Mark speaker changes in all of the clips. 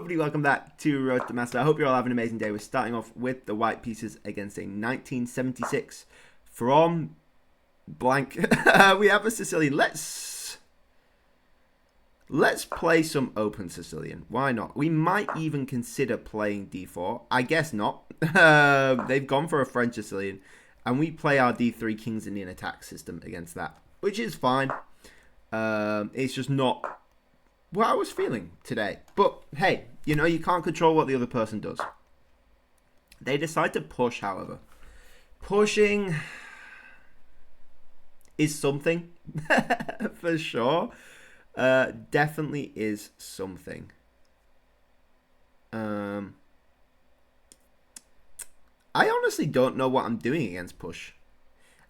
Speaker 1: everybody, welcome back to Road to Master. I hope you're all having an amazing day. We're starting off with the white pieces against a 1976 from blank. We have a Sicilian. Let's play some open Sicilian. Why not? We might even consider playing d4. I guess not. They've gone for a French Sicilian, and we play our d3 King's Indian attack system against that, which is fine. It's just not what I was feeling today. But hey, you know, you can't control what the other person does. They decide to push, however. Pushing is something, for sure. Definitely is something. I honestly don't know what I'm doing against push.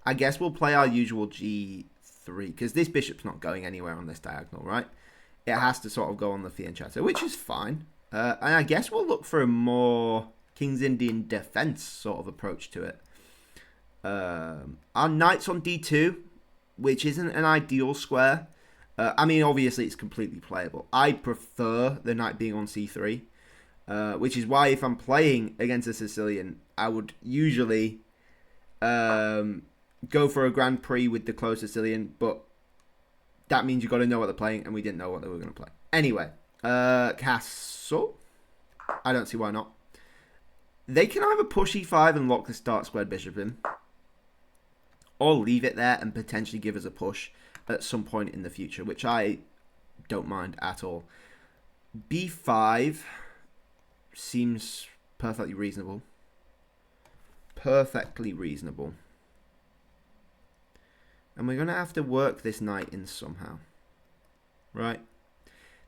Speaker 1: I guess we'll play our usual G3, because this bishop's not going anywhere on this diagonal, right? It has to sort of go on the fianchetto, which is fine. And I guess we'll look for a more King's Indian defense sort of approach to it. Our knight's on d2, which isn't an ideal square. I mean, obviously, it's completely playable. I prefer the knight being on c3, which is why if I'm playing against a Sicilian, I would usually go for a Grand Prix with the closed Sicilian, but that means you've got to know what they're playing, and we didn't know what they were going to play. Anyway, castle. I don't see why not. They can either push e5 and lock the start squared bishop in, or leave it there and potentially give us a push at some point in the future, which I don't mind at all. b5 seems perfectly reasonable. Perfectly reasonable. And we're going to have to work this knight in somehow. Right?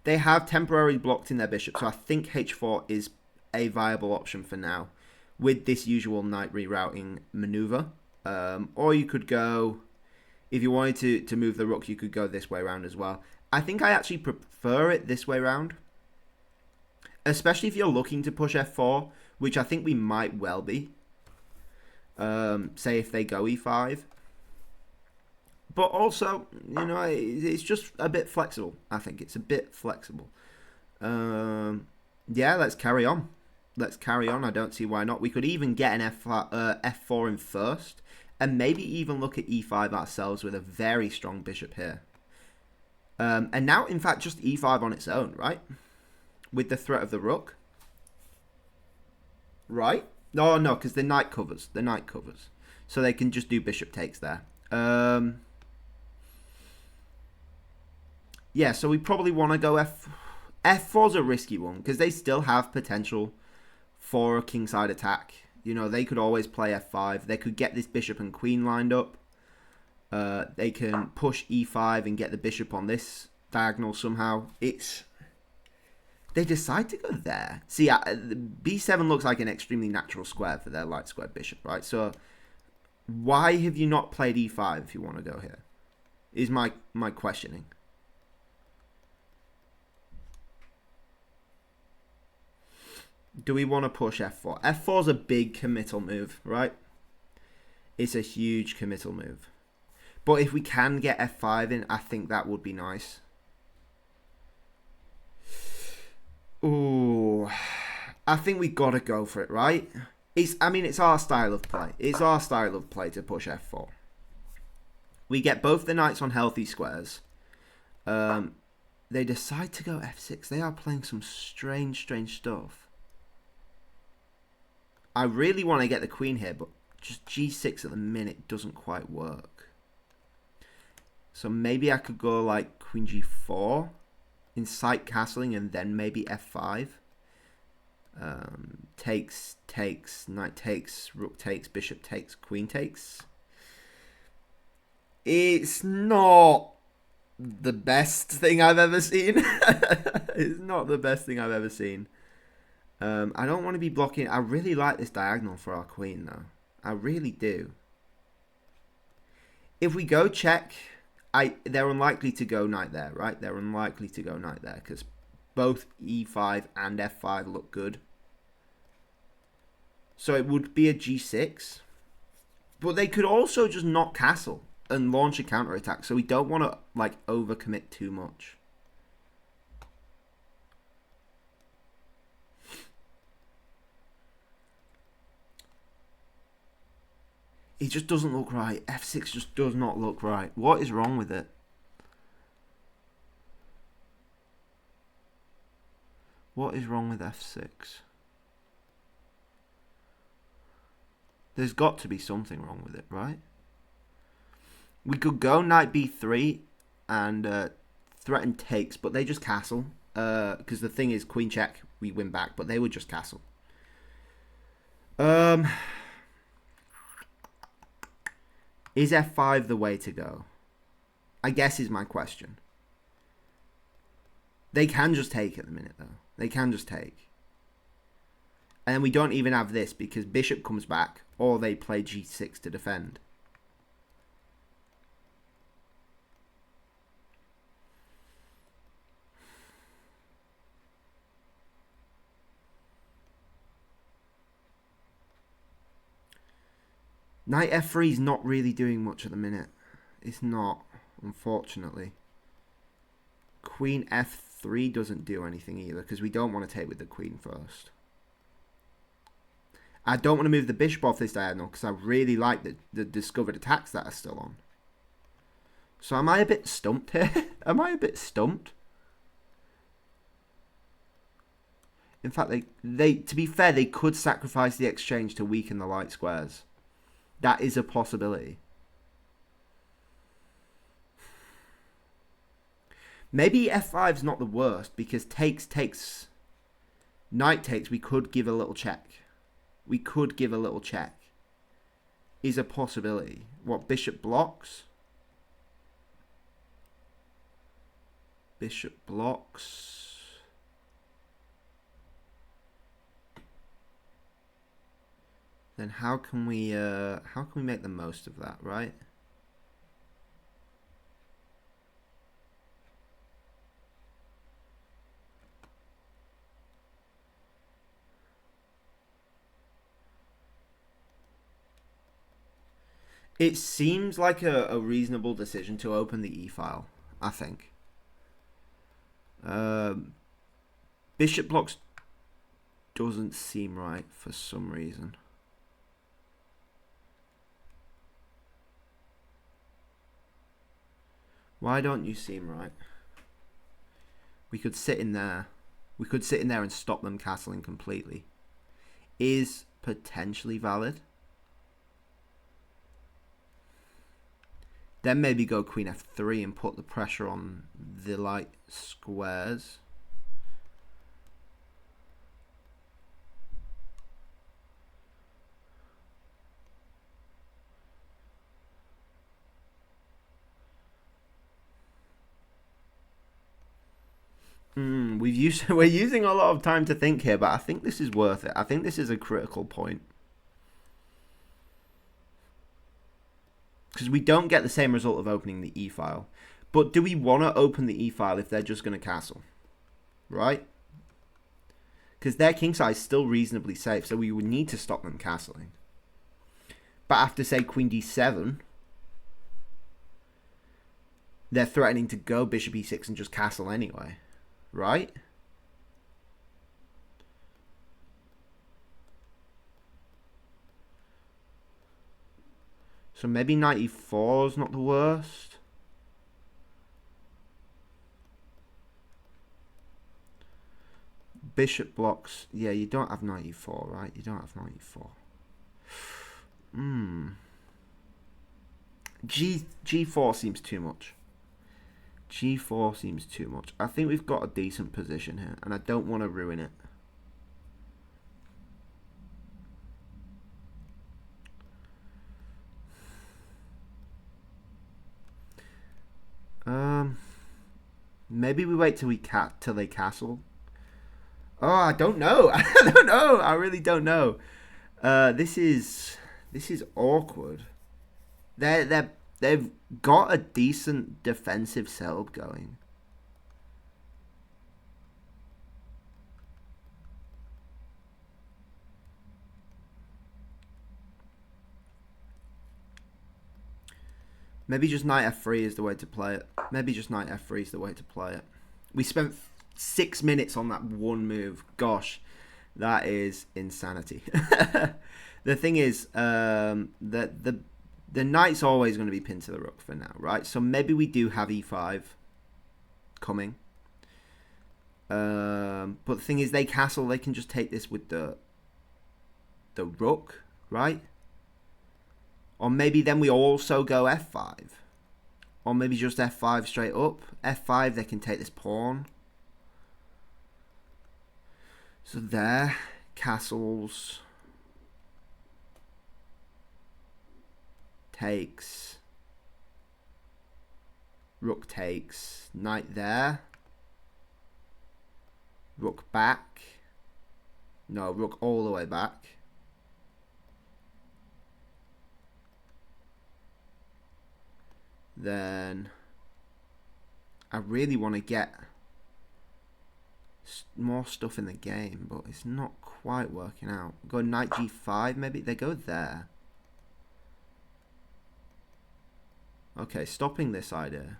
Speaker 1: They have temporarily blocked in their bishop, so I think h4 is a viable option for now with this usual knight rerouting maneuver. Or you could go, if you wanted to move the rook, you could go this way around as well. I think I actually prefer it this way around, especially if you're looking to push f4, which I think we might well be. Say if they go e5. But also, you know, it's just a bit flexible. I think it's a bit flexible. Yeah, let's carry on. Let's carry on. I don't see why not. We could even get an f4 in first, and maybe even look at e5 ourselves with a very strong bishop here. And now, in fact, just e5 on its own, right? With the threat of the rook. Right? No, no, because the knight covers. The knight covers. So they can just do bishop takes there. Yeah, so we probably want to go f4's a risky one, because they still have potential for a kingside attack. You know, they could always play f5. They could get this bishop and queen lined up. They can push e5 and get the bishop on this diagonal somehow. They decide to go there. See, b7 looks like an extremely natural square for their light squared bishop, right? So why have you not played e5 if you want to go here? Is my questioning. Do we want to push f4? f4 is a big committal move, right? It's a huge committal move. But if we can get f5 in, I think that would be nice. Ooh, I think we got to go for it, right? I mean, it's our style of play. It's our style of play to push f4. We get both the knights on healthy squares. They decide to go f6. They are playing some strange stuff. I really want to get the queen here, but just g6 at the minute doesn't quite work. So maybe I could go like queen g4, incite castling, and then maybe f5. Takes, knight takes, rook takes, bishop takes, queen takes. It's not the best thing I've ever seen. It's not the best thing I've ever seen. I don't want to be blocking. I really like this diagonal for our queen, though. I really do. If we go check, they're unlikely to go knight there, right? They're unlikely to go knight there because both e5 and f5 look good. So it would be a g6. But they could also just not castle and launch a counterattack. So we don't want to like overcommit too much. It just doesn't look right. F6 just does not look right. What is wrong with it? What is wrong with F6? There's got to be something wrong with it, right? We could go knight b3 and threaten takes, but they just castle. Because the thing is, queen check, we win back, but they would just castle. Is f5 the way to go? I guess is my question. They can just take at the minute, though. They can just take. And then we don't even have this because bishop comes back, or they play g6 to defend. Knight f3 is not really doing much at the minute. It's not, unfortunately. Queen f3 doesn't do anything either because we don't want to take with the queen first. I don't want to move the bishop off this diagonal because I really like the discovered attacks that are still on. So am I a bit stumped here? Am I a bit stumped? In fact, they to be fair, they could sacrifice the exchange to weaken the light squares. That is a possibility. Maybe f5's not the worst because takes, knight takes, we could give a little check. We could give a little check. Is a possibility. What, bishop blocks? Bishop blocks. Then how can we make the most of that, right? It seems like a reasonable decision to open the e-file, I think. Bishop blocks doesn't seem right for some reason. Why don't you seem right? We could sit in there. We could sit in there and stop them castling completely. Is potentially valid. Then maybe go queen f3 and put the pressure on the light squares. We're using a lot of time to think here, but I think this is worth it. I think this is a critical point. Because we don't get the same result of opening the e-file. But do we want to open the e-file if they're just going to castle? Right? Because their kingside is still reasonably safe, so we would need to stop them castling. But after, say, queen d7, they're threatening to go bishop e6 and just castle anyway. Right? So maybe knight e4 is not the worst. Bishop blocks. Yeah, you don't have knight e4, right? You don't have knight e4. G4 seems too much. G4 seems too much. I think we've got a decent position here, and I don't want to ruin it. Maybe we wait till till they castle. Oh, I don't know. I don't know. I really don't know. This is awkward. They've got a decent defensive setup going. Maybe just knight f3 is the way to play it. Maybe just knight f3 is the way to play it. We spent 6 minutes on that one move. Gosh, that is insanity. The thing is, the knight's always going to be pinned to the rook for now, right? So maybe we do have e5 coming. But the thing is, they castle. They can just take this with the rook, right? Or maybe then we also go f5. Or maybe just f5 straight up. f5, they can take this pawn. So there, castles, takes, rook takes, knight there, rook back, no, rook all the way back. Then I really want to get more stuff in the game, but it's not quite working out. Go knight g5, maybe they go there. Okay, stopping this idea.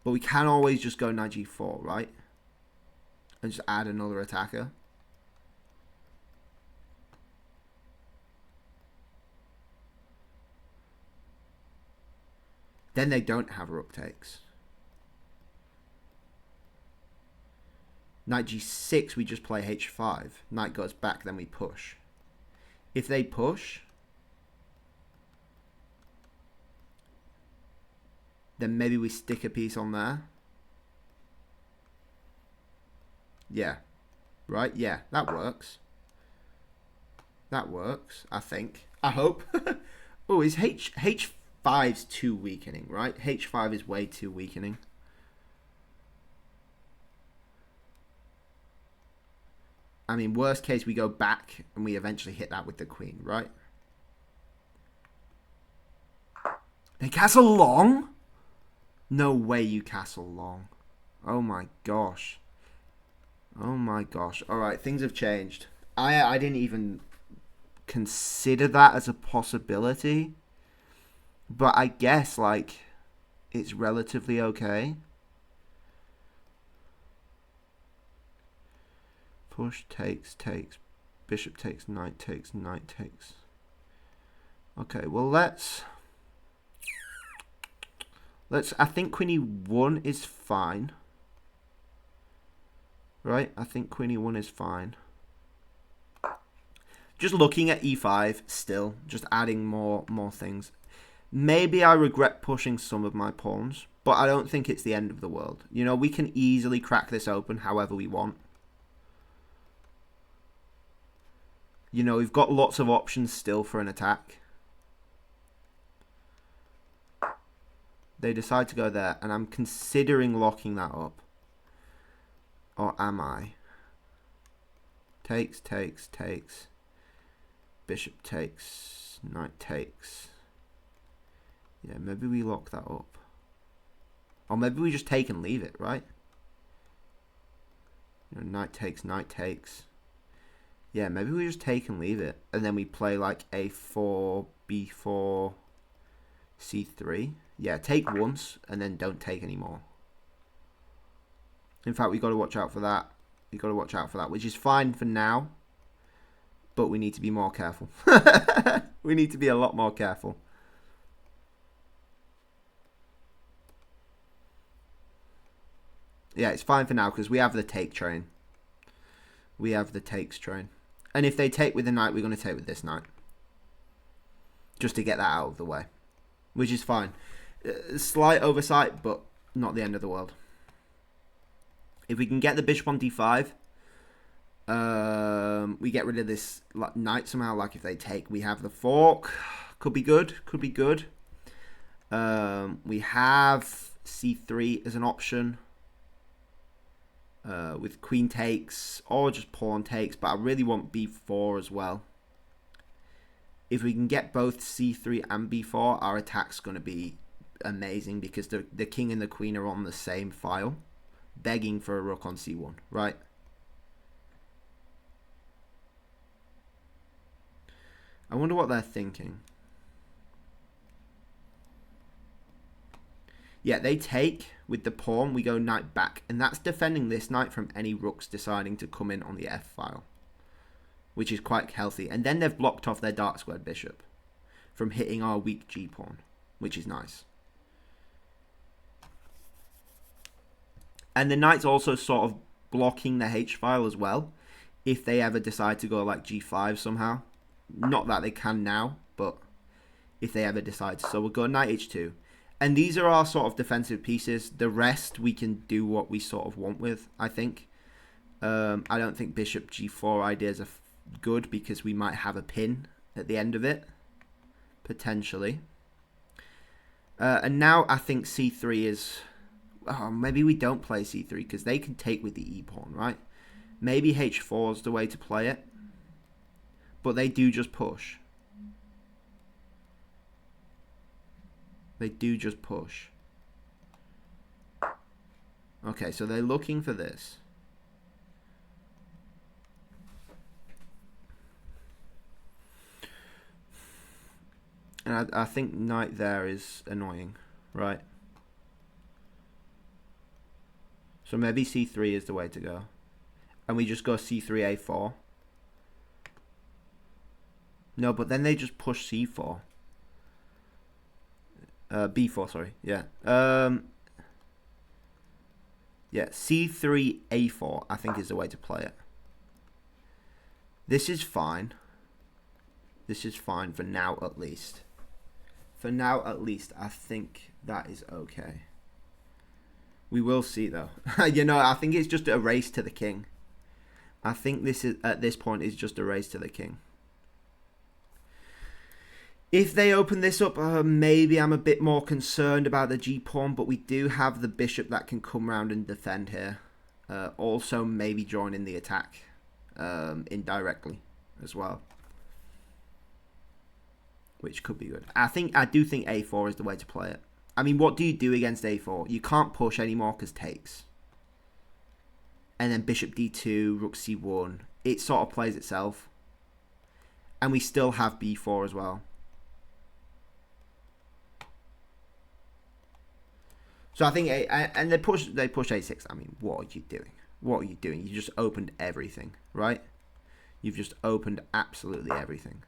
Speaker 1: But we can always just go knight g4, right? And just add another attacker. Then they don't have rook takes. Knight g6, we just play h5. Knight goes back, then we push. If they push, then maybe we stick a piece on there. Yeah. Right? Yeah, that works. That works, I think. I hope. Oh, is h5's too weakening, right? h5 is way too weakening. I mean, worst case, we go back and we eventually hit that with the queen, right? They castle long? No way you castle long. Oh my gosh. Oh my gosh. Alright, things have changed. I didn't even consider that as a possibility. But I guess, like, it's relatively okay. Push, takes, bishop takes, knight takes, knight takes. Okay, well, let's I think queen e1 is fine. Right? I think queen e1 is fine. Just looking at e5 still, just adding more things. Maybe I regret pushing some of my pawns, but I don't think it's the end of the world. You know, we can easily crack this open however we want. You know, we've got lots of options still for an attack. They decide to go there, and I'm considering locking that up. Or am I? Takes, takes, takes. Bishop takes, knight takes. Yeah, maybe we lock that up. Or maybe we just take and leave it, right? You know, knight takes, knight takes. Yeah, maybe we just take and leave it. And then we play like a4, b4, c3. Yeah, take once and then don't take anymore. In fact, we got to watch out for that. We got to watch out for that, which is fine for now. But we need to be more careful. We need to be a lot more careful. Yeah, it's fine for now because we have the take train. We have the takes train. And if they take with the knight, we're going to take with this knight. Just to get that out of the way. Which is fine. Slight oversight, but not the end of the world. If we can get the bishop on d5, we get rid of this knight somehow. Like if they take, we have the fork. Could be good. Could be good. We have c3 as an option. With queen takes or just pawn takes, but I really want b4 as well. If we can get both c3 and b4, our attack's going to be amazing because the king and the queen are on the same file, begging for a rook on c1, right? I wonder what they're thinking. Yeah, they take with the pawn. We go knight back. And that's defending this knight from any rooks deciding to come in on the f file. which is quite healthy. And then they've blocked off their dark squared bishop from hitting our weak G pawn, which is nice. And the knight's also sort of blocking the H file as well, if they ever decide to go like G5 somehow. Not that they can now, but if they ever decide. So we'll go knight H2. And these are our sort of defensive pieces. The rest we can do what we sort of want with, I think. I don't think bishop G4 ideas are good because we might have a pin at the end of it, potentially. And now I think C3 is... Oh, maybe we don't play C3 because they can take with the E pawn, right? Maybe H4 is the way to play it. But they do just push. They do just push. Okay, so they're looking for this. And I think knight there is annoying, right? So maybe C3 is the way to go. And we just go C3, A4. No, but then they just push C4. B4, sorry. Yeah. Yeah, C3, A4, I think is the way to play it. This is fine. This is fine for now, at least. For now, at least, I think that is okay. We will see, though. You know, I think it's just a race to the king. I think this is at this point is just a race to the king. If they open this up, maybe I'm a bit more concerned about the G-pawn, but we do have the bishop that can come around and defend here. Also, maybe join in the attack indirectly as well, which could be good. I do think A4 is the way to play it. I mean, what do you do against A4? You can't push anymore because takes. And then bishop D2, rook C1. It sort of plays itself. And we still have B4 as well. So I think, and they push A6. I mean, what are you doing? What are you doing? You just opened everything, right? You've just opened absolutely everything.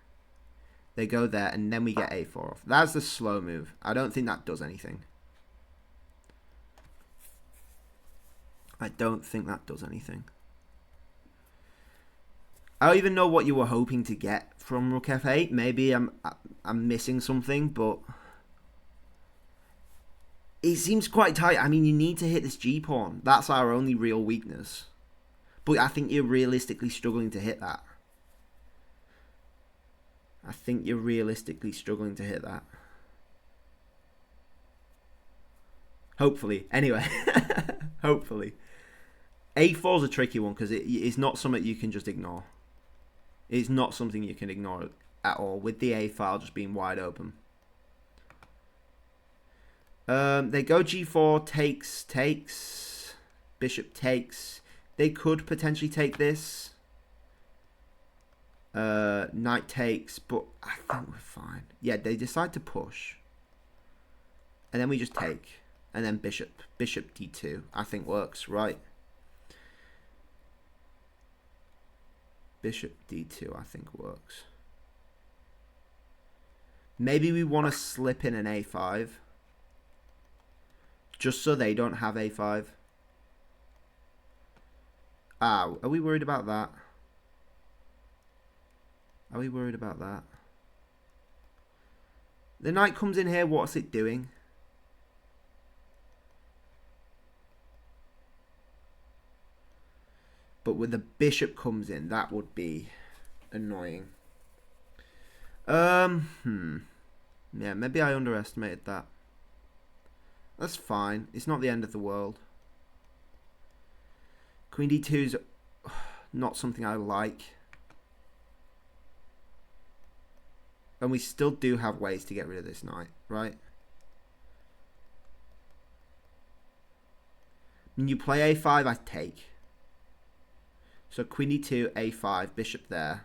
Speaker 1: They go there, and then we get A4 off. That's the slow move. I don't think that does anything. I don't think that does anything. I don't even know what you were hoping to get from Rook F8. Maybe I'm missing something, but it seems quite tight. I mean, you need to hit this G-pawn. That's our only real weakness. But I think you're realistically struggling to hit that. I think you're realistically struggling to hit that. Hopefully. Anyway. Hopefully. A4 is a tricky one because it's not something you can just ignore. It's not something you can ignore at all with the A file just being wide open. They go G4, takes. Bishop takes. They could potentially take this. Knight takes, but I think we're fine. Yeah, they decide to push. And then we just take. And then bishop D2, I think works, right? Bishop D2, I think works. Maybe we want to slip in an A5. Just so they don't have A5. Ah, are we worried about that? Are we worried about that? The knight comes in here, what's it doing? But when the bishop comes in, that would be annoying. Yeah, maybe I underestimated that. That's fine. It's not the end of the world. Queen D2 is not something I like. And we still do have ways to get rid of this knight, right? When you play A5, I take. So Queen D2, A5, bishop there.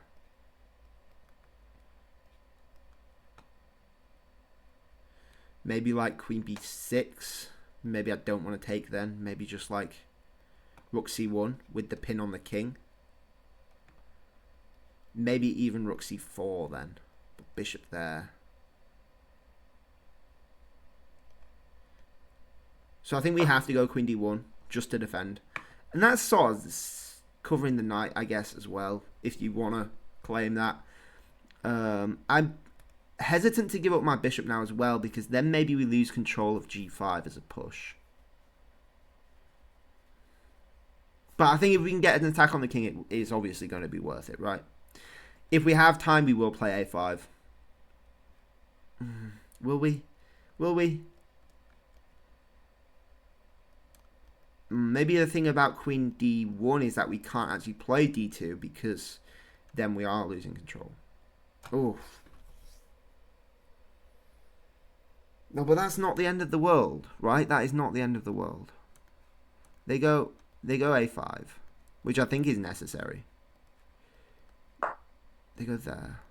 Speaker 1: Maybe like Queen B6. Maybe I don't want to take then. Maybe just like Rook C1 with the pin on the king. Maybe even rook c4 then. Bishop there. So I think we have to go queen d1 just to defend. And that's sort of covering the knight, I guess, as well, if you want to claim that. I'm hesitant to give up my bishop now as well, because then maybe we lose control of g5 as a push. But I think if we can get an attack on the king, it is obviously going to be worth it, right? If we have time, we will play a5. Will we? Will we? Maybe the thing about queen d1 is that we can't actually play d2 because then we are losing control. Oh. No, but that's not the end of the world, right? That is not the end of the world. They go a5, which I think is necessary. They go there.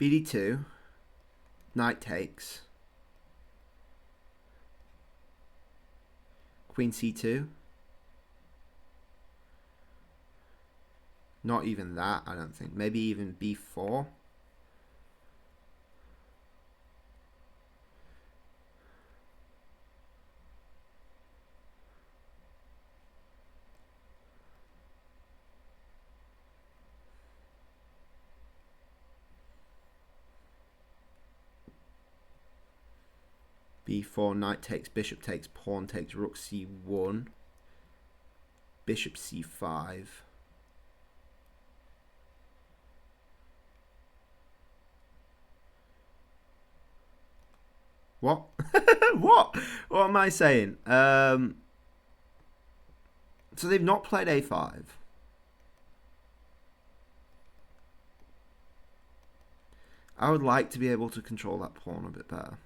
Speaker 1: bd2. Knight takes. Queen c2. Not even that, I don't think. Maybe even b4. b4, knight takes, bishop takes, pawn takes, rook c1, bishop c5. What? What? What am I saying? So they've not played a5. I would like to be able to control that pawn a bit better.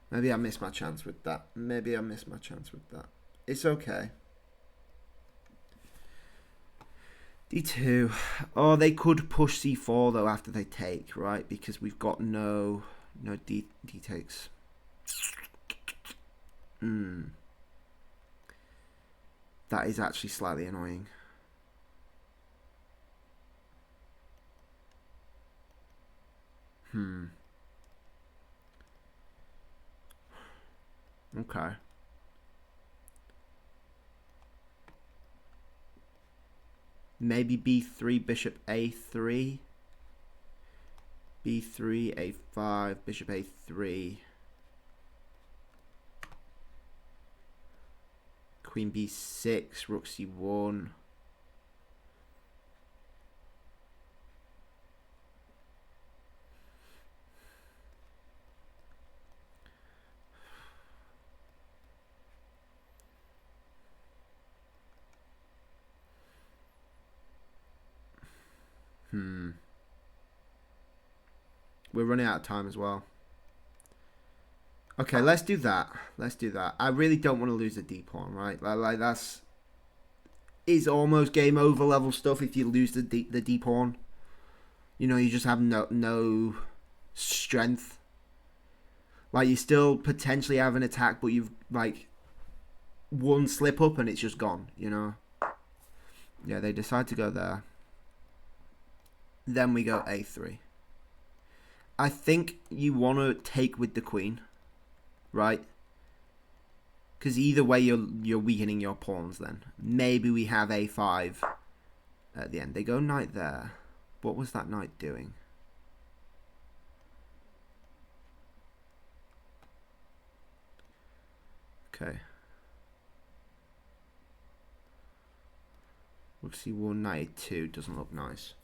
Speaker 1: Maybe I missed my chance with that. Maybe I missed my chance with that. It's okay. d2. Oh, they could push c4 though after they take, right? Because we've got no d takes. That is actually slightly annoying. Okay. Maybe b3, bishop a3. b3, a5, bishop a3. Queen b6, rook c1. We're running out of time as well. Okay, let's do that. Let's do that. I really don't want to lose the d pawn, right? Like that's is almost game over level stuff if you lose the d pawn. You know, you just have no strength. Like you still potentially have an attack, but you've like one slip up and it's just gone, you know. Yeah, they decide to go there. Then we go a3. I think you want to take with the queen, right? Because either way, you're weakening your pawns. Then maybe we have a5 at the end. They go knight there. What was that knight doing? Okay. Rook c1, knight a2 doesn't look nice.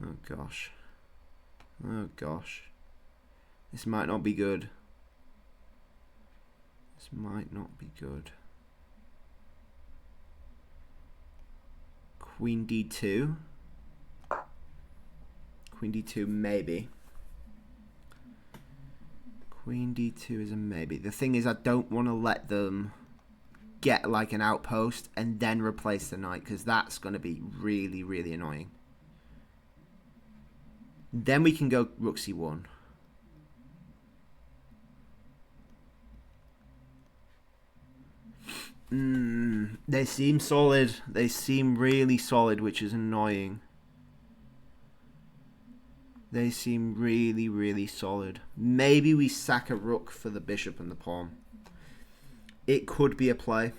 Speaker 1: Oh gosh. Oh gosh. This might not be good. This might not be good. Queen d2. Queen d2 maybe. Queen d2 is a maybe. The thing is I don't want to let them get like an outpost and then replace the knight, because that's going to be really, really annoying. Then we can go rook c1. They seem solid. They seem really solid, which is annoying. They seem really, really solid. Maybe we sack a rook for the bishop and the pawn. It could be a play.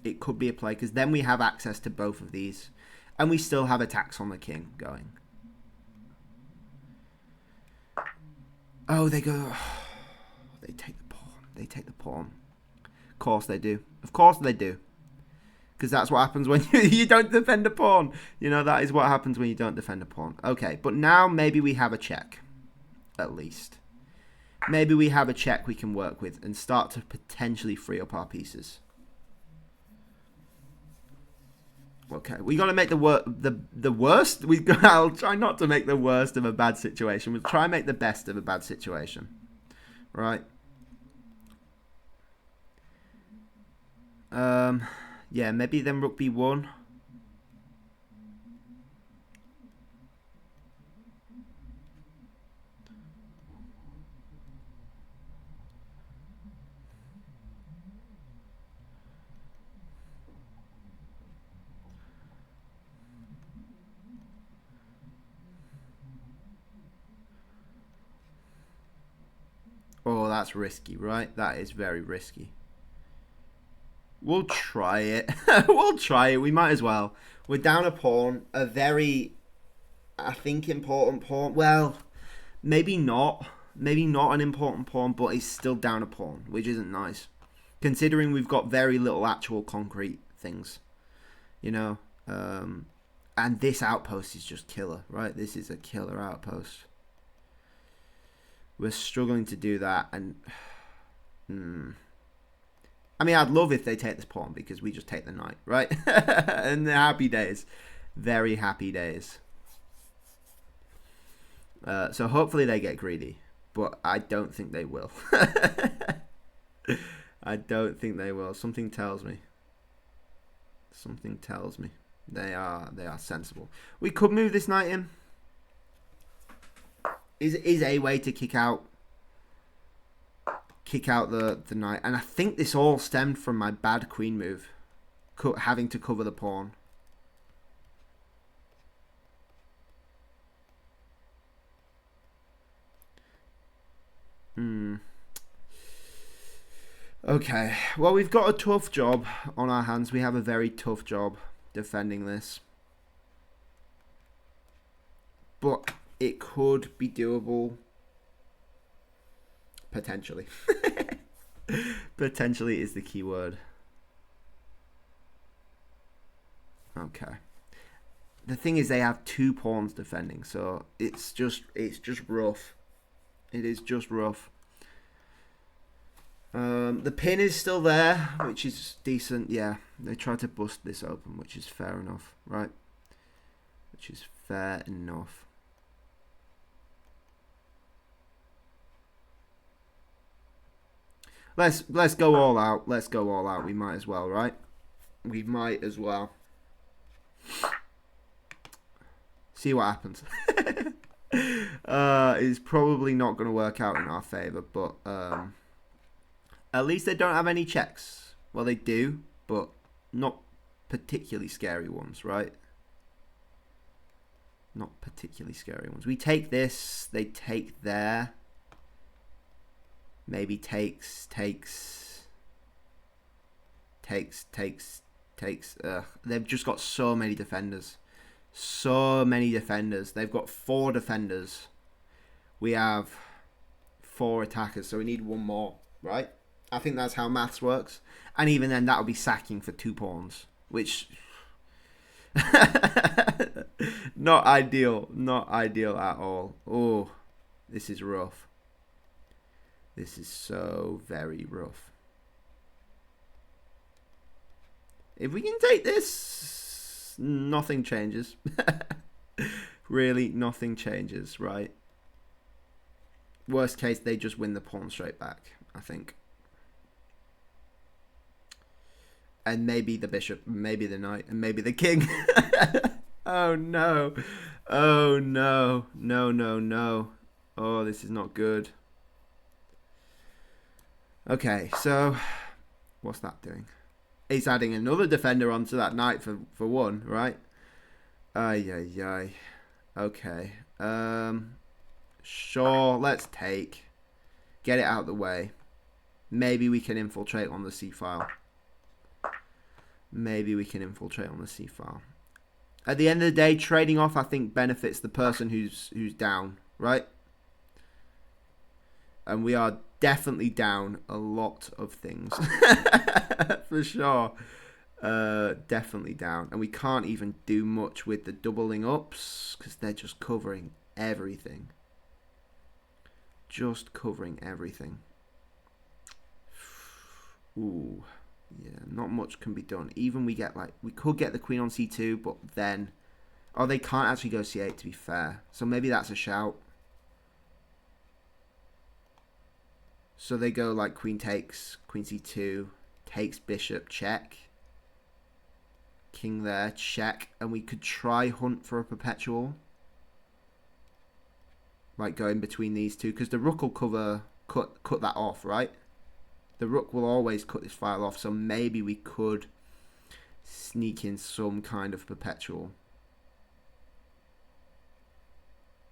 Speaker 1: It could be a play, because then we have access to both of these. And we still have attacks on the king going. Oh, they go... They take the pawn. They take the pawn. Of course they do. Of course they do. Because that's what happens when you don't defend a pawn. You know, that is what happens when you don't defend a pawn. Okay, but now maybe we have a check. At least. Maybe we have a check we can work with and start to potentially free up our pieces. Okay, we got to make the worst. I'll try not to make the worst of a bad situation. We'll try and make the best of a bad situation. Right. Yeah, maybe then rook b1. Oh, that's risky, right? That is very risky. We'll try it. We'll try it. We might as well. We're down a pawn. A very, I think, important pawn. Well, maybe not. Maybe not an important pawn, but it's still down a pawn, which isn't nice. Considering we've got very little actual concrete things. You know? And this outpost is just killer, right? This is a killer outpost. We're struggling to do that, and I mean, I'd love if they take this pawn, because we just take the knight, right? And the happy days. Very happy days. So hopefully they get greedy, but I don't think they will. I don't think they will. Something tells me. Something tells me they are sensible. We could move this knight in. Is a way to kick out the knight. And I think this all stemmed from my bad queen move, having to cover the pawn. Okay, well, we've got a tough job on our hands. We have a very tough job defending this, but it could be doable. Potentially. Potentially is the key word. Okay. The thing is, they have two pawns defending, so it's just rough. It is just rough. The pin is still there, which is decent. Yeah, they tried to bust this open, which is fair enough, right? Which is fair enough. Let's go all out. Let's go all out. We might as well, right? We might as well. See what happens. It's probably not going to work out in our favor, but at least they don't have any checks. Well, they do, but not particularly scary ones, right? Not particularly scary ones. We take this. They take there. Maybe takes. They've just got so many defenders. So many defenders. They've got 4 defenders. We have 4 attackers, so we need 1 more, right? I think that's how maths works. And even then, that'll be sacking for 2 pawns, which... not ideal. Not ideal at all. Oh, this is rough. This is so very rough. If we can take this, nothing changes. Really, nothing changes, right? Worst case, they just win the pawn straight back, I think. And maybe the bishop, maybe the knight, and maybe the king. Oh, no. Oh, no. No, no, no. Oh, this is not good. Okay, so what's that doing? It's adding another defender onto that knight for one, right? Ay, ay, ay. Okay. Sure, let's take. Get it out of the way. Maybe we can infiltrate on the c-file. Maybe we can infiltrate on the c-file. At the end of the day, trading off, I think, benefits the person who's down, right? And we are definitely down a lot of things. For sure. Definitely down. And we can't even do much with the doubling ups because they're just covering everything. Just covering everything. Ooh. Yeah, not much can be done. Even we could get the queen on c2, but then... Oh, they can't actually go c8, to be fair. So maybe that's a shout. So they go like queen takes, queen c2, takes bishop, check. King there, check. And we could try hunt for a perpetual. Like going between these two. Because the rook will cut that off, right? The rook will always cut this file off. So maybe we could sneak in some kind of perpetual.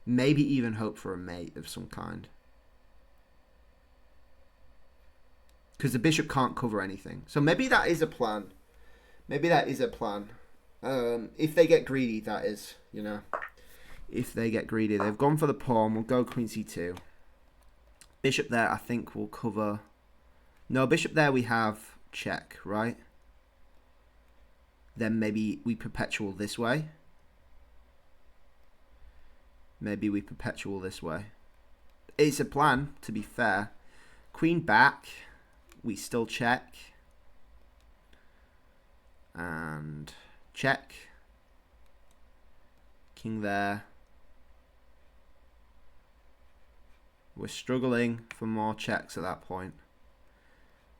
Speaker 1: Maybe even hope for a mate of some kind. Because the bishop can't cover anything. So maybe that is a plan. Maybe that is a plan. If they get greedy, that is, you know. If they get greedy. They've gone for the pawn. We'll go queen c2. Bishop there, I think, will cover... No, bishop there we have check, right? Then maybe we perpetual this way. Maybe we perpetual this way. It's a plan, to be fair. Queen back. We still check. And check. King there. We're struggling for more checks at that point.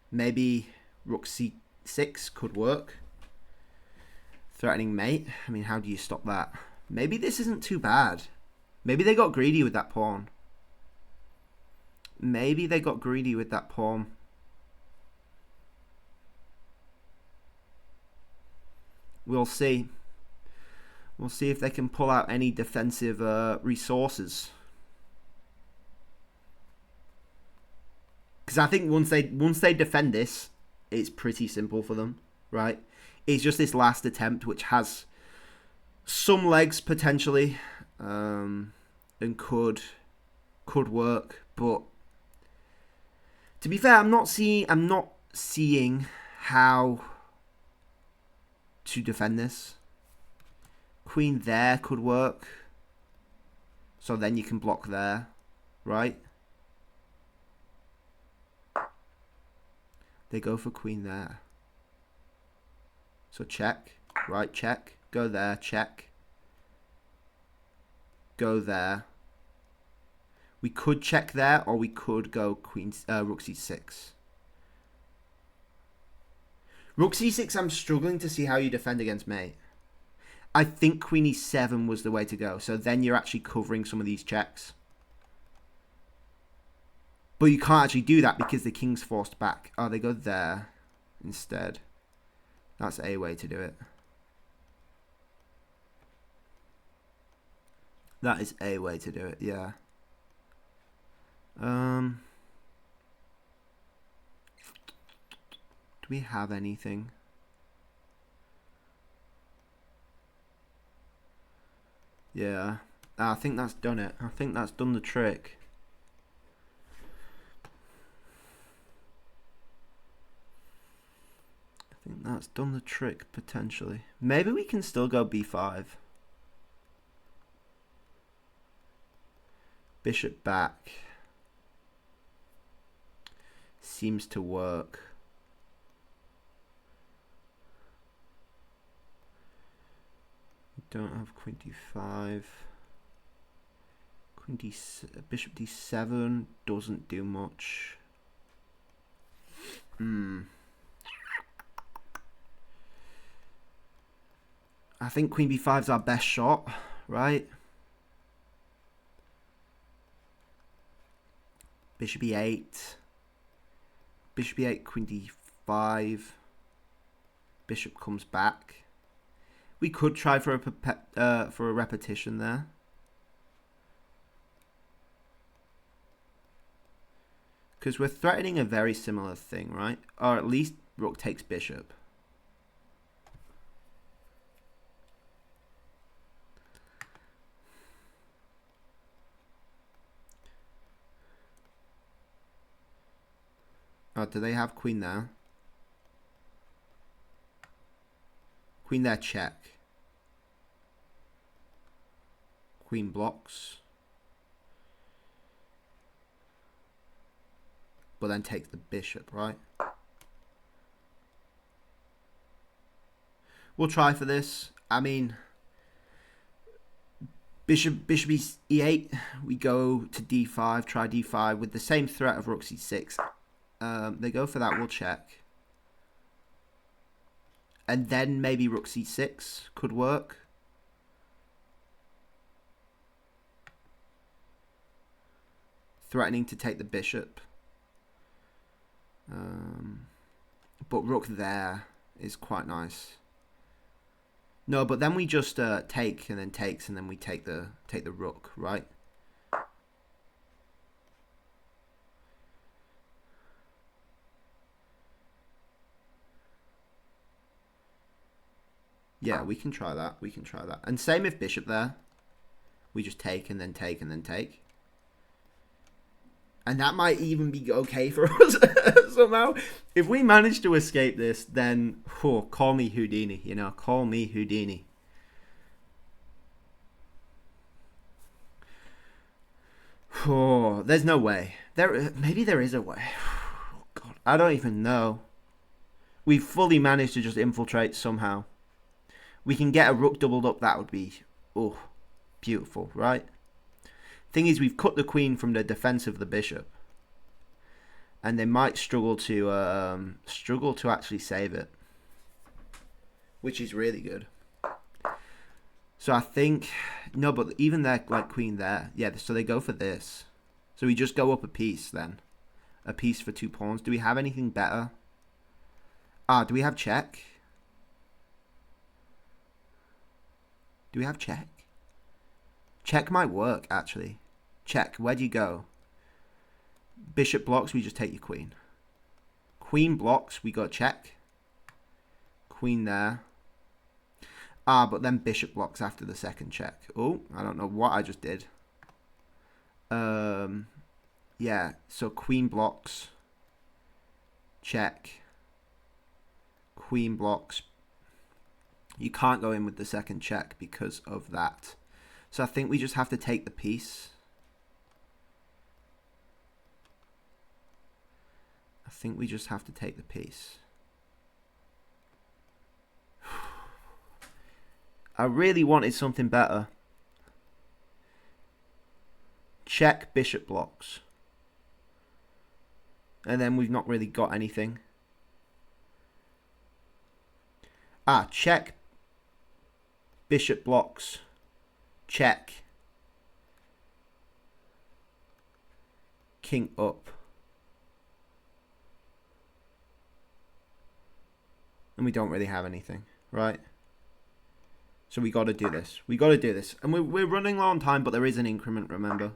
Speaker 1: Maybe rook c6 could work. Threatening mate. I mean, how do you stop that? Maybe this isn't too bad. Maybe they got greedy with that pawn. Maybe they got greedy with that pawn. We'll see. We'll see if they can pull out any defensive resources. Because I think once they defend this, it's pretty simple for them, right? It's just this last attempt which has some legs potentially, and could work. But to be fair, I'm not seeing how to defend this. Queen there could work. So then you can block there, right? They go for queen there. So check, right, check. Go there, check. Go there. We could check there, or we could go queen, rook c6. Rook c6, I'm struggling to see how you defend against mate. I think queen e7 was the way to go. So then you're actually covering some of these checks. But you can't actually do that because the king's forced back. Oh, they go there instead. That's a way to do it. That is a way to do it, yeah. Do we have anything? Yeah. I think that's done it. I think that's done the trick. I think that's done the trick, potentially. Maybe we can still go b5. Bishop back. Seems to work. We don't have queen d5. Bishop d7 doesn't do much. I think queen b5 is our best shot, right? Bishop e8. Bishop e8, queen d5. Bishop comes back. We could try for a repetition there. Because we're threatening a very similar thing, right? Or at least rook takes bishop. Oh, do they have queen there? Queen there, check. Queen blocks. But then takes the bishop, right? We'll try for this. I mean, bishop e8. We go to d5, try d5 with the same threat of rook c6. They go for that, we'll check. And then maybe rook c6 could work. Threatening to take the bishop. But rook there is quite nice. No, but then we just take and then takes and then we take the rook, right? Yeah, we can try that. We can try that. And same if bishop there. We just take and then take and then take. And that might even be okay for us somehow. If we manage to escape this, then call me Houdini, you know, call me Houdini. Oh, there's no way. Maybe there is a way. Oh, God, I don't even know. We've fully managed to just infiltrate somehow. We can get a rook doubled up. That would be, oh, beautiful, right? Thing is, we've cut the queen from the defense of the bishop, and they might struggle to actually save it, which is really good. So I think no, but even their like queen there, yeah. So they go for this. So we just go up a piece then, a piece for 2 pawns. Do we have anything better? Do we have check? Do we have check? Check might work, actually. Check. Where do you go? Bishop blocks, we just take your queen. Queen blocks, we got check. Queen there. But then bishop blocks after the second check. Oh, I don't know what I just did. Yeah, so queen blocks. Check. Queen blocks. You can't go in with the second check because of that. So I think we just have to take the piece. I think we just have to take the piece. I really wanted something better. Check bishop blocks. And then we've not really got anything. Check bishop blocks. Check. King up. And we don't really have anything, right? So we got to do this. We got to do this. And we're running low on time, but there is an increment, remember?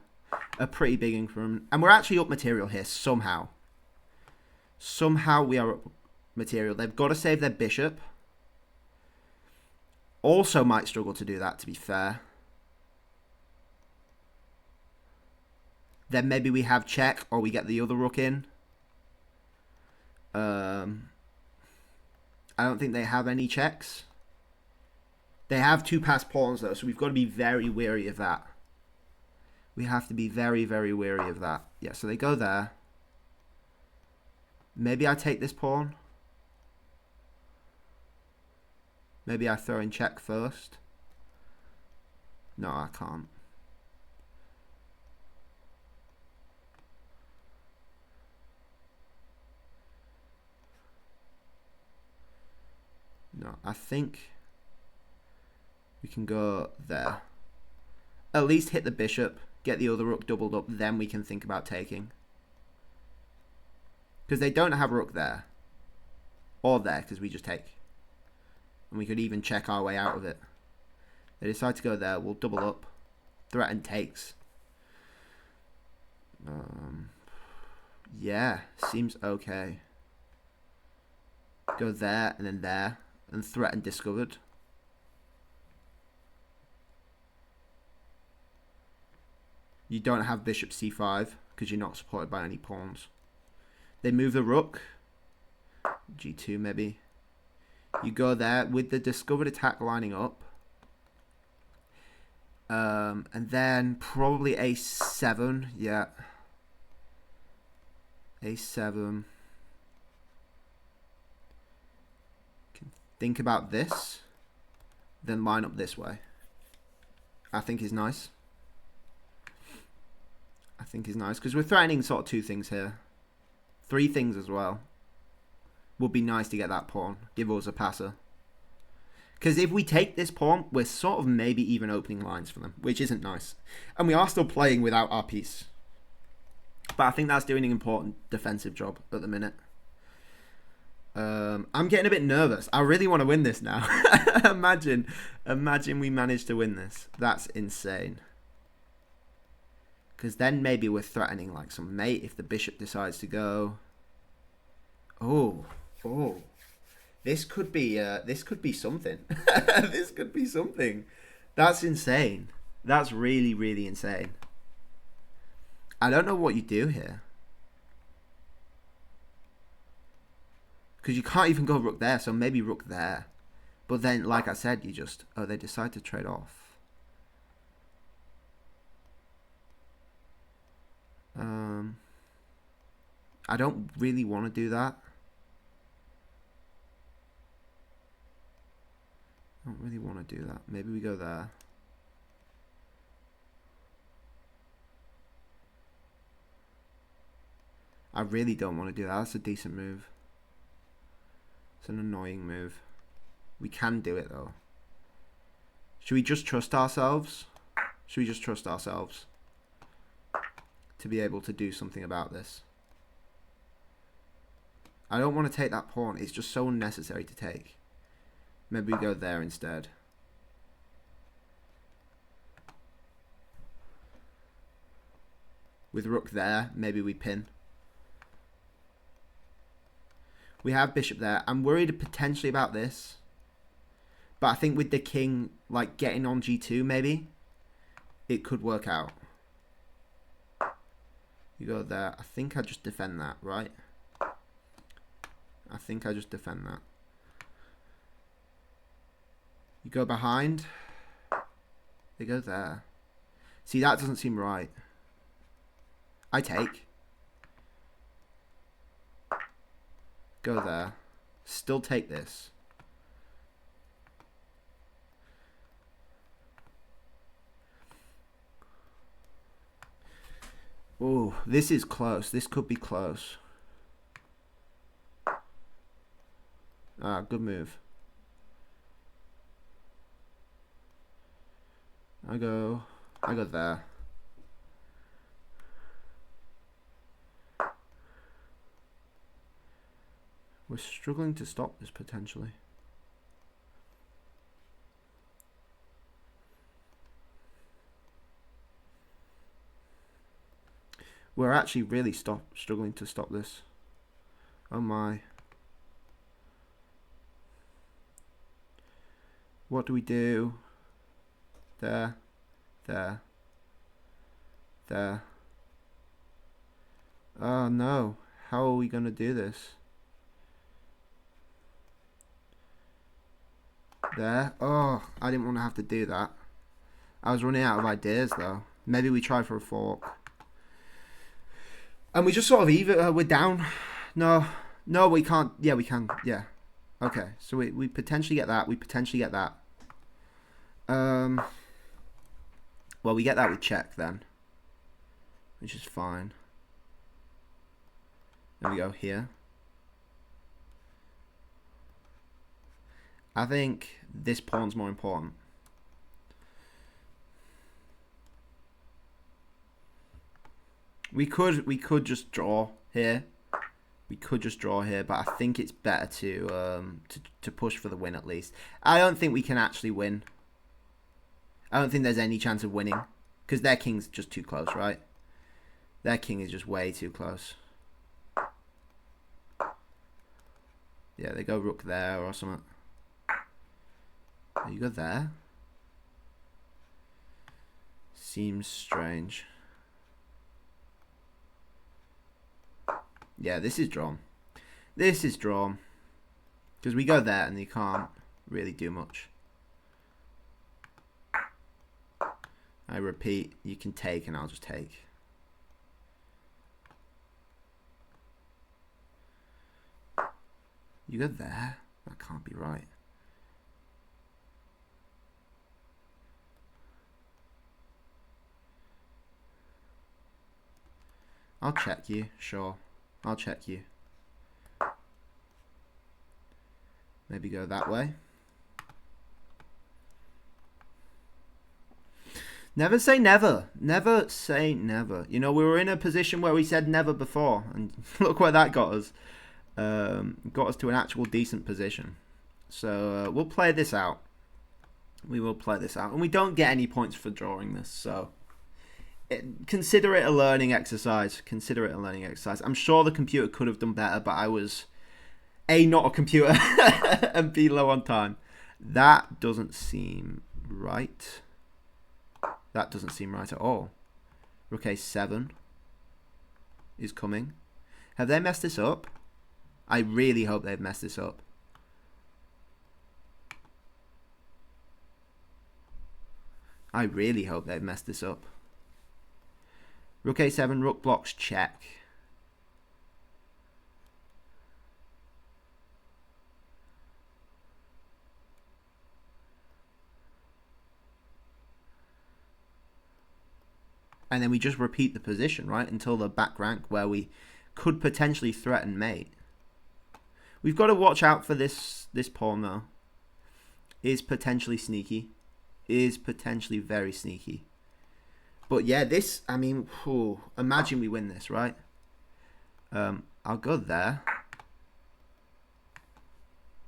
Speaker 1: A pretty big increment. And we're actually up material here, somehow. Somehow we are up material. They've got to save their bishop. Also might struggle to do that, to be fair. Then maybe we have check, or we get the other rook in. I don't think they have any checks. They have 2 passed pawns, though, so we've got to be very wary of that. We have to be very, very wary of that. Yeah, so they go there. Maybe I take this pawn. Maybe I throw in check first. No, I can't. No, I think we can go there. At least hit the bishop, get the other rook doubled up, then we can think about taking. Because they don't have rook there. Or there, because we just take. And we could even check our way out of it. They decide to go there. We'll double up. Threaten takes. Yeah, seems okay. Go there and then there. And threaten discovered. You don't have bishop c5 because you're not supported by any pawns. They move the rook. g2 maybe. You go there with the discovered attack lining up. And then probably a7. Yeah. a7. Can think about this. Then line up this way. I think is nice. I think is nice because we're threatening sort of 2 things here. 3 things as well. Would be nice to get that pawn. Give us a passer. Because if we take this pawn, we're sort of maybe even opening lines for them, which isn't nice. And we are still playing without our piece. But I think that's doing an important defensive job at the minute. I'm getting a bit nervous. I really want to win this now. Imagine we managed to win this. That's insane. Because then maybe we're threatening like some mate if the bishop decides to go. Oh. This could be something. This could be something. That's insane. That's really, really insane. I don't know what you do here. Because you can't even go rook there, so maybe rook there. But then, like I said, you just... Oh, they decide to trade off. I don't really want to do that. I don't really want to do that. Maybe we go there. I really don't want to do that. That's a decent move. It's an annoying move. We can do it though. Should we just trust ourselves? Should we just trust ourselves to be able to do something about this? I don't want to take that pawn. It's just so unnecessary to take. Maybe we go there instead. With rook there, maybe we pin. We have bishop there. I'm worried potentially about this. But I think with the king like getting on g2 maybe, it could work out. You go there. I think I just defend that, right? I think I just defend that. You go behind. They go there. See, that doesn't seem right. I take. Go there. Still take this. Oh, this is close. This could be close. Ah, good move. I go there. We're struggling to stop this potentially. We're actually really struggling to stop this. Oh my. What do we do? There. There. There. Oh no. How are we going to do this? There. Oh, I didn't want to have to do that. I was running out of ideas though. Maybe we try for a fork. And we just sort of even, we're down. No, we can't. Yeah, we can. Yeah. Okay, so we potentially get that. We potentially get that. Well, we get that with check then, which is fine. There we go, here. I think this pawn's more important. We could just draw here. We could just draw here, but I think it's better to push for the win at least. I don't think we can actually win. I don't think there's any chance of winning because their king's just too close, right? Their king is just way too close. Yeah, they go rook there or something. You go there. Seems strange. Yeah, this is drawn. This is drawn. Because we go there and you can't really do much. I repeat, you can take and I'll just take. You go there? That can't be right. I'll check you, sure. I'll check you. Maybe go that way. Never say never. Never say never. You know, we were in a position where we said never before, and look where that got us. Got us to an actual decent position. So we'll play this out. We will play this out. And we don't get any points for drawing this, so consider it a learning exercise. Consider it a learning exercise. I'm sure the computer could have done better, but I was A, not a computer, and B, low on time. That doesn't seem right. That doesn't seem right at all. Rook A7 is coming. Have they messed this up? I really hope they've messed this up. I really hope they've messed this up. Rook A7, rook blocks, check. And then we just repeat the position, right? Until the back rank where we could potentially threaten mate. We've got to watch out for this pawn though. Is potentially sneaky. Is potentially very sneaky. But yeah, this, I mean, imagine we win this, right? I'll go there.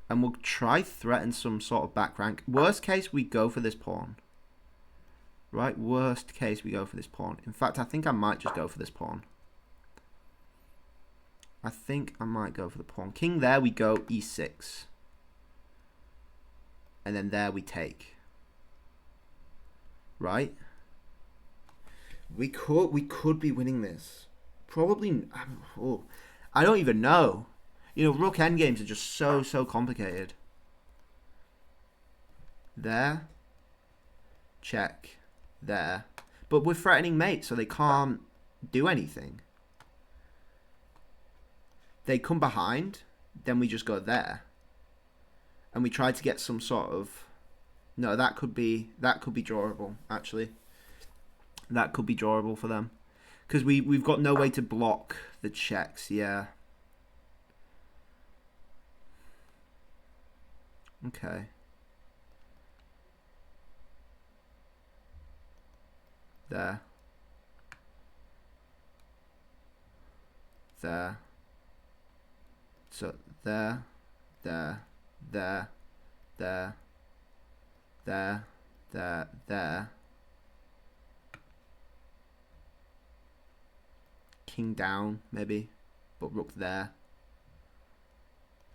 Speaker 1: And we'll try threaten some sort of back rank. Worst case, we go for this pawn. Right, worst case, we go for this pawn. In fact, I think I might just go for this pawn. I think I might go for the pawn. King there, we go e6. And then there we take. Right? We could be winning this. Probably. I don't even know. You know, rook endgames are just so complicated. There. Check. There. But we're threatening mate, so they can't do anything. They come behind, then we just go there. And we try to get some sort of... No, that could be drawable, actually. That could be drawable for them. Because we've got no way to block the checks, yeah. Okay. There. There. So, there. There. There. There. There. There. There. King down, maybe. But rook there.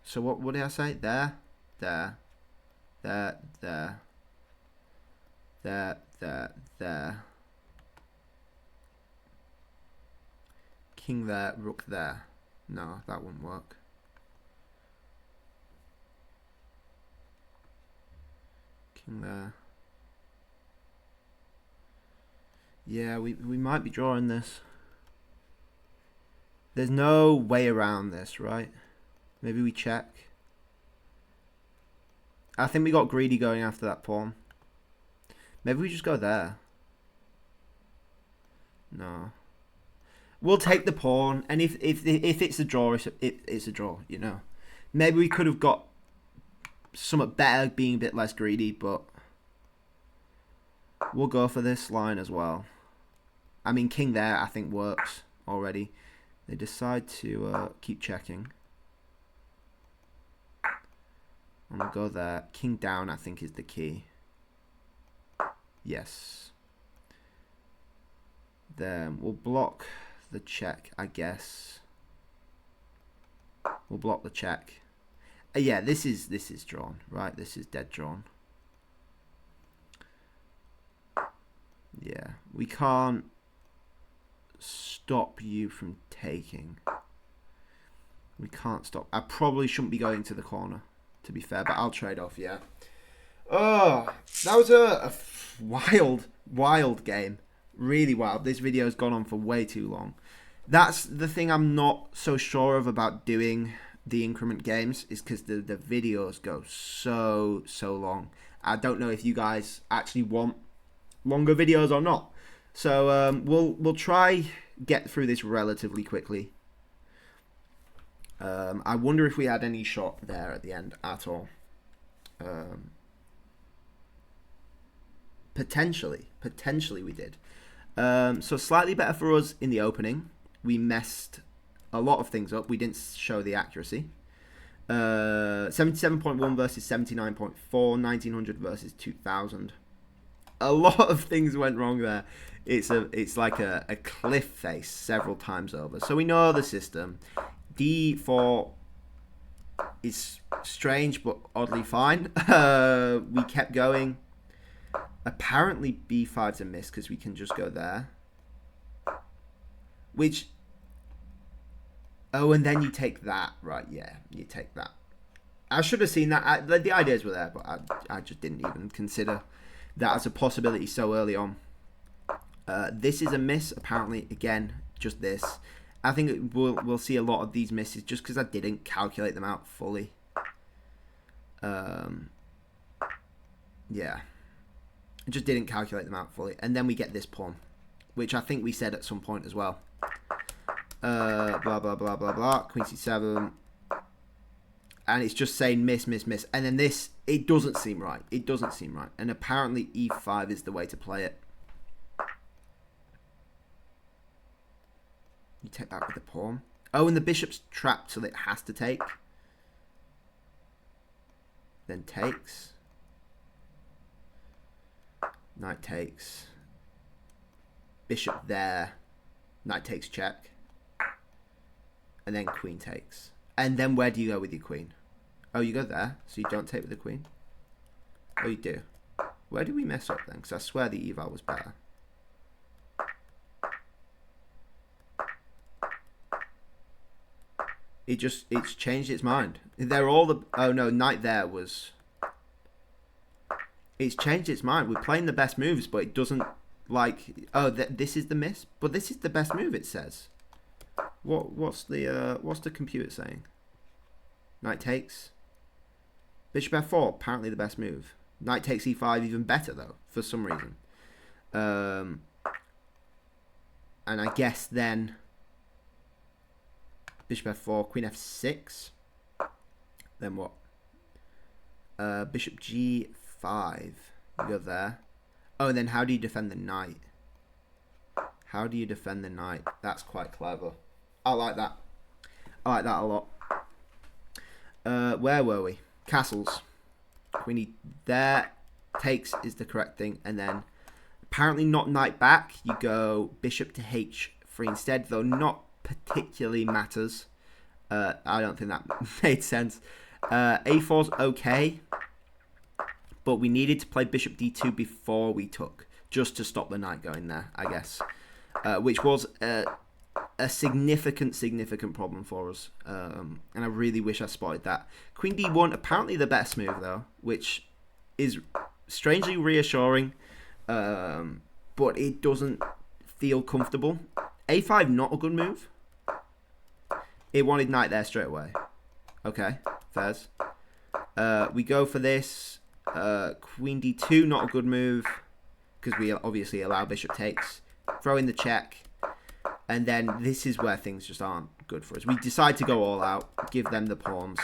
Speaker 1: So what did I say? There. There. There. There. There. There. There. King there, rook there. No, that wouldn't work. King there. Yeah, we might be drawing this. There's no way around this, right? Maybe we check. I think we got greedy going after that pawn. Maybe we just go there. No. We'll take the pawn, and if it's a draw, it's a draw, you know. Maybe we could have got somewhat better, being a bit less greedy, but we'll go for this line as well. I mean, king there, I think works already. They decide to keep checking. I'm going to go there. King down, I think, is the key. Yes. Then we'll block the check, I guess. We'll block the check. Yeah, this is drawn, right? This is dead drawn. Yeah, we can't stop you from taking. We can't stop. I probably shouldn't be going to the corner, to be fair, but I'll trade off, yeah. Oh, that was a wild game. Really wild. This video has gone on for way too long. That's the thing I'm not so sure of about doing the increment games, is because the videos go so long. I don't know if you guys actually want longer videos or not. So we'll try get through this relatively quickly. I wonder if we had any shot there at the end at all. Potentially we did. So slightly better for us in the opening. We messed a lot of things up. We didn't show the accuracy. 77.1 versus 79.4, 1900 versus 2000. A lot of things went wrong there. It's like a cliff face several times over. So we know the system. D4 is strange but oddly fine. We kept going. Apparently B5's a miss because we can just go there. Which... Oh, and then you take that. Right, yeah, you take that. I should have seen that. The ideas were there, but I just didn't even consider that as a possibility so early on. This is a miss, apparently. Again, just this. I think we'll see a lot of these misses just because I didn't calculate them out fully. Yeah. I just didn't calculate them out fully. And then we get this pawn, which I think we said at some point as well. Blah, blah, blah, blah, blah. Queen c7. And it's just saying miss, miss, miss. And then this, it doesn't seem right. It doesn't seem right. And apparently e5 is the way to play it. You take that with the pawn. Oh, and the bishop's trapped, so it has to take. Then takes. Knight takes. Bishop there. Knight takes check. And then queen takes. And then where do you go with your queen? Oh, you go there, so you don't take with the queen? Oh, you do. Where did we mess up then? Because I swear the eval was better. It's changed its mind. They're all the... Oh, no, knight there was... It's changed its mind. We're playing the best moves, but it doesn't, like... Oh, this is the miss? But this is the best move, it says. What's the computer saying? Knight takes. Bishop f4, apparently the best move. Knight takes e5, even better, though, for some reason. And I guess then... Bishop f4, queen f6. Then what? Bishop g5. You go there. Oh, and then how do you defend the knight? How do you defend the knight? That's quite clever. I like that. I like that a lot. Where were we? Castles. Queenie there. Takes is the correct thing. And then apparently not knight back. You go bishop to h3 instead, though not particularly matters. I don't think that made sense. A4's okay, but we needed to play bishop d2 before we took, just to stop the knight going there, I guess, which was a significant problem for us, and I really wish I spotted that. Queen d1, apparently the best move though, which is strangely reassuring, but it doesn't feel comfortable. A5, not a good move. It wanted knight there straight away. Okay, fairs. We go for this. Queen d2, not a good move, because we obviously allow bishop takes. Throw in the check. And then this is where things just aren't good for us. We decide to go all out, give them the pawns,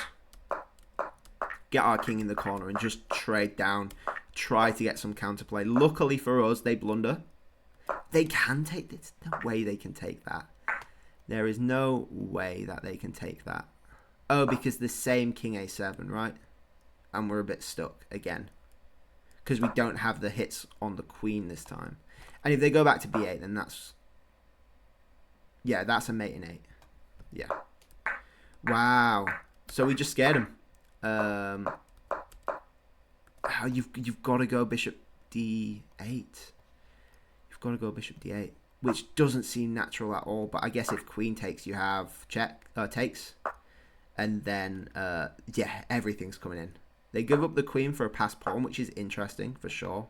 Speaker 1: get our king in the corner, and just trade down, try to get some counterplay. Luckily for us, they blunder. They can take this. No way they can take that. There is no way that they can take that. Oh, because the same king a7, right? And we're a bit stuck again. Because we don't have the hits on the queen this time. And if they go back to b8, then that's... Yeah, that's a mate in 8. Yeah. Wow. So we just scared him. You've got to go bishop d8. You've got to go bishop d8. Which doesn't seem natural at all. But I guess if queen takes, you have takes. And then, yeah, everything's coming in. They give up the queen for a passed pawn, which is interesting for sure.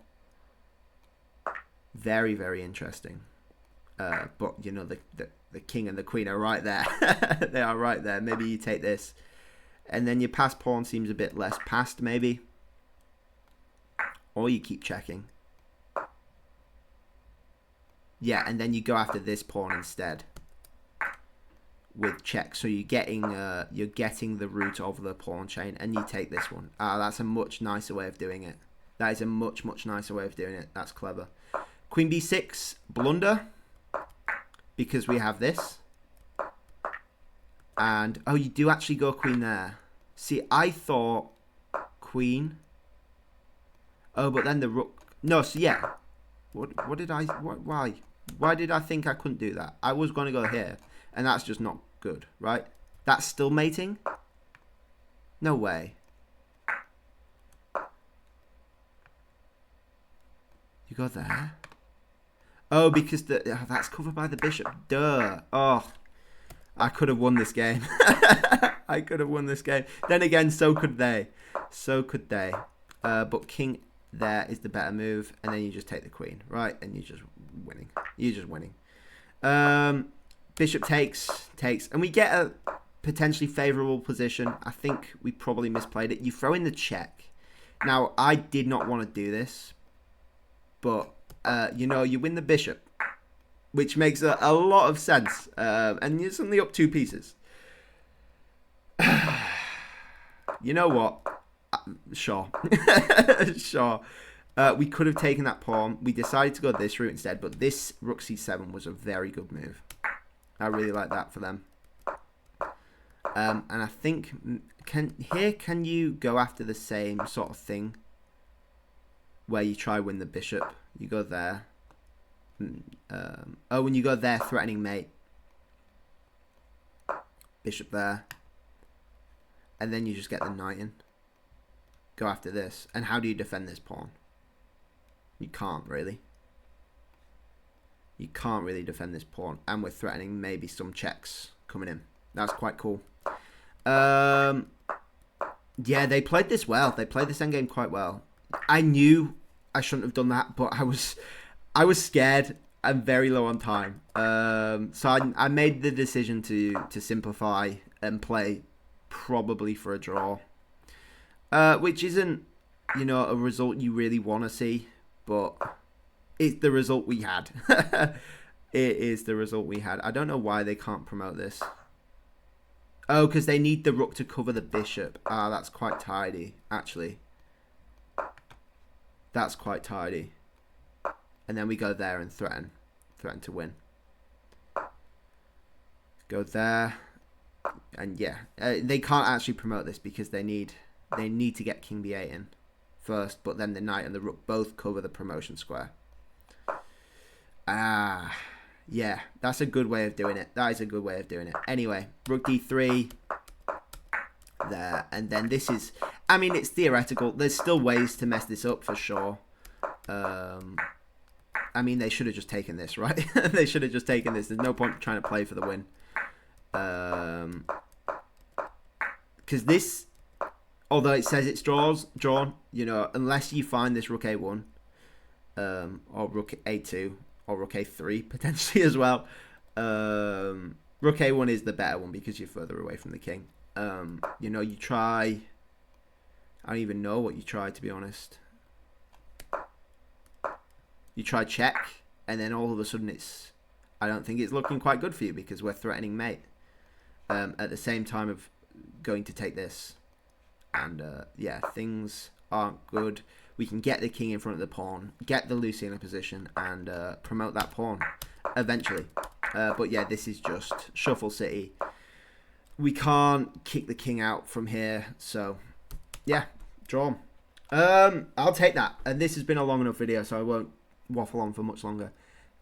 Speaker 1: Very, very interesting. But, you know, the king and the queen are right there. They are right there. Maybe you take this. And then your passed pawn seems a bit less passed, maybe. Or you keep checking. Yeah, and then you go after this pawn instead. With check, so you're getting the root of the pawn chain, and you take this one. That's a much nicer way of doing it. That is a much nicer way of doing it. That's clever. Queen b6, blunder, because we have this. And oh, you do actually go queen there. See, I thought queen. Oh, but then the rook. No, so yeah. What did I? Why did I think I couldn't do that? I was going to go here. And that's just not good, right? That's still mating? No way. You go there? Oh, because that's covered by the bishop. Duh. Oh, I could have won this game. I could have won this game. Then again, so could they. So could they. But king there is the better move. And then you just take the queen, right? And you're just winning. You're just winning. Bishop takes, and we get a potentially favourable position. I think we probably misplayed it. You throw in the check. Now, I did not want to do this, but, you know, you win the bishop, which makes a lot of sense, and you're suddenly up 2 pieces. You know what? Sure. Sure. We could have taken that pawn. We decided to go this route instead, but this rook c7 was a very good move. I really like that for them. And I think, can you go after the same sort of thing? Where you try win the bishop. You go there. Oh, when you go there, threatening mate. Bishop there. And then you just get the knight in. Go after this. And how do you defend this pawn? You can't really. You can't really defend this pawn. And we're threatening maybe some checks coming in. That's quite cool. Yeah, they played this well. They played this endgame quite well. I knew I shouldn't have done that, but I was scared. I'm very low on time. So I made the decision to simplify and play probably for a draw. Which isn't, you know, a result you really want to see, but it's the result we had. It is the result we had. I don't know why they can't promote this. Oh, because they need the rook to cover the bishop. Ah, that's quite tidy, actually. That's quite tidy. And then we go there and threaten. Threaten to win. Go there. And yeah, they can't actually promote this because they need to get king b8 in first, but then the knight and the rook both cover the promotion square. Ah, yeah, that's a good way of doing it. That is a good way of doing it. Anyway, rook d3 there, and then this is, I mean, it's theoretical. There's still ways to mess this up for sure. I mean, they should have just taken this, right? They should have just taken this. There's no point trying to play for the win. Because this, although it says it's drawn, you know, unless you find this rook a1, or rook a2, or rook a3 potentially as well. Rook a1 is the better one because you're further away from the king. You know, you try, I don't even know what you try, to be honest. You try check, and then all of a sudden it's, I don't think it's looking quite good for you because we're threatening mate. At the same time of going to take this. And yeah, things aren't good. We can get the king in front of the pawn, get the Lucy in a position, and promote that pawn eventually. But yeah, this is just shuffle city. We can't kick the king out from here, so yeah, draw 'em. I'll take that. And this has been a long enough video, so I won't waffle on for much longer.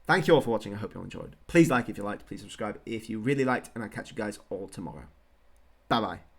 Speaker 1: Thank you all for watching. I hope you all enjoyed. Please like if you liked. Please subscribe if you really liked. And I'll catch you guys all tomorrow. Bye-bye.